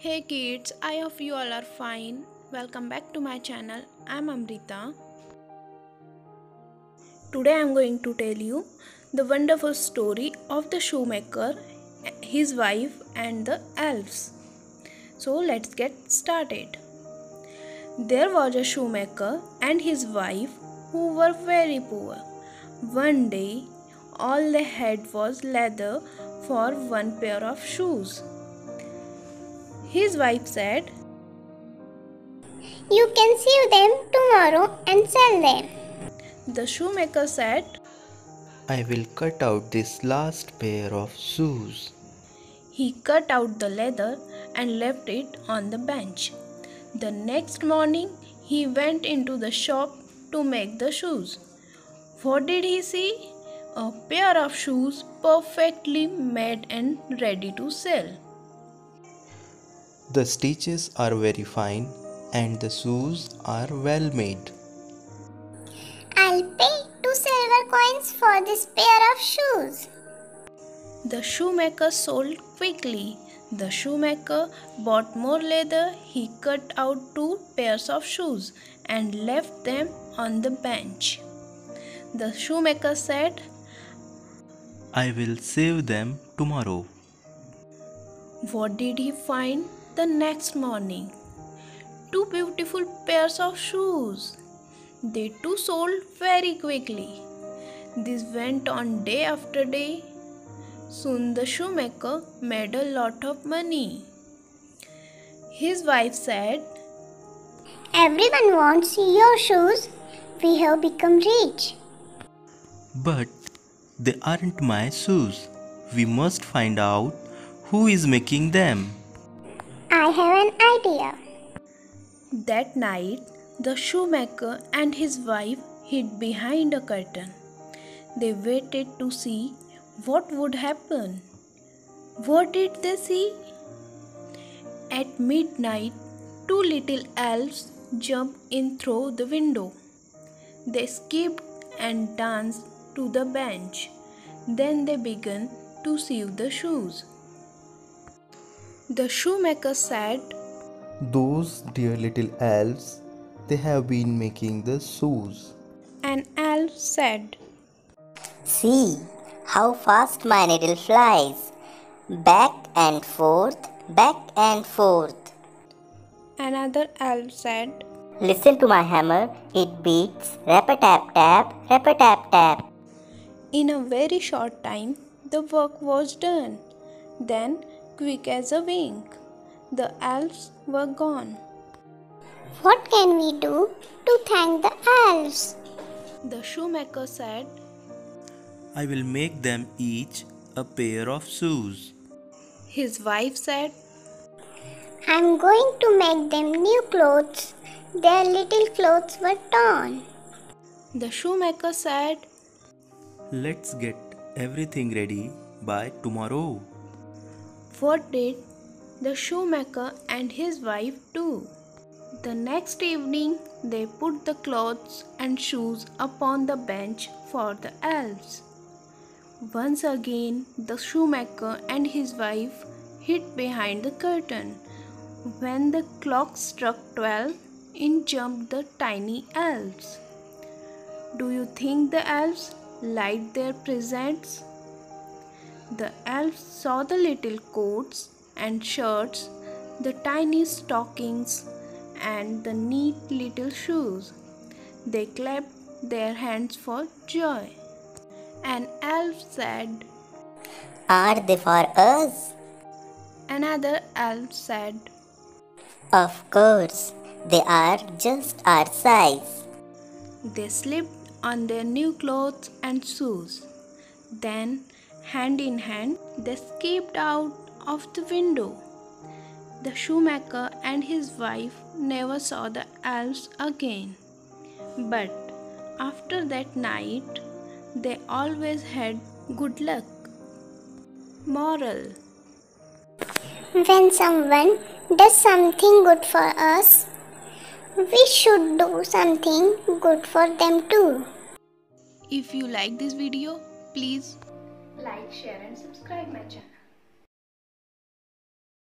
Hey kids, I hope you all are fine. Welcome back to my channel. I'm Amrita. Today I'm going to tell you the wonderful story of the shoemaker, his wife and the elves. So let's get started. There was a shoemaker and his wife who were very poor. One day, all they had was leather for one pair of shoes. His wife said, "You can sew them tomorrow and sell them." The shoemaker said, "I will cut out this last pair of shoes." He cut out the leather and left it on the bench. The next morning, he went into the shop to make the shoes. What did he see? A pair of shoes perfectly made and ready to sell. The stitches are very fine and the shoes are well made. "I'll pay 2 silver coins for this pair of shoes." The shoemaker sold quickly. The shoemaker bought more leather. He cut out 2 pairs of shoes and left them on the bench. The shoemaker said, "I will save them tomorrow." What did he find the next morning? 2 beautiful pairs of shoes. They too sold very quickly. This went on day after day. Soon the shoemaker made a lot of money. His wife said, "Everyone wants your shoes. We have become rich." But they aren't my shoes. We must find out who is making them. "I have an idea." That night, the shoemaker and his wife hid behind a curtain. They waited to see what would happen. What did they see? At midnight, 2 little elves jumped in through the window. They skipped and danced to the bench. Then they began to sew the shoes. The shoemaker said, Those dear little elves, they have been making the shoes. An elf said, "See how fast my needle flies, back and forth, back and forth." Another elf said, "Listen to my hammer, it beats rap-a-tap-tap, rap-a-tap-tap." In a very short time, the work was done. Then, quick as a wink, the elves were gone. "What can we do to thank the elves?" The shoemaker said, I will make them each a pair of shoes. His wife said, "I'm going to make them new clothes. Their little clothes were torn." The shoemaker said, Let's get everything ready by tomorrow. What did the shoemaker and his wife do? The next evening, they put the clothes and shoes upon the bench for the elves. Once again, the shoemaker and his wife hid behind the curtain. When the clock struck 12, in jumped the tiny elves. Do you think the elves liked their presents? The elves saw the little coats and shirts, the tiny stockings, and the neat little shoes. They clapped their hands for joy. An elf said, "Are they for us?" Another elf said, "Of course, they are just our size." They slipped on their new clothes and shoes. Then, hand in hand, they skipped out of the window. The shoemaker and his wife never saw the elves again. But after that night, they always had good luck. Moral: When someone does something good for us, we should do something good for them too. If you like this video, please like, share and subscribe my channel.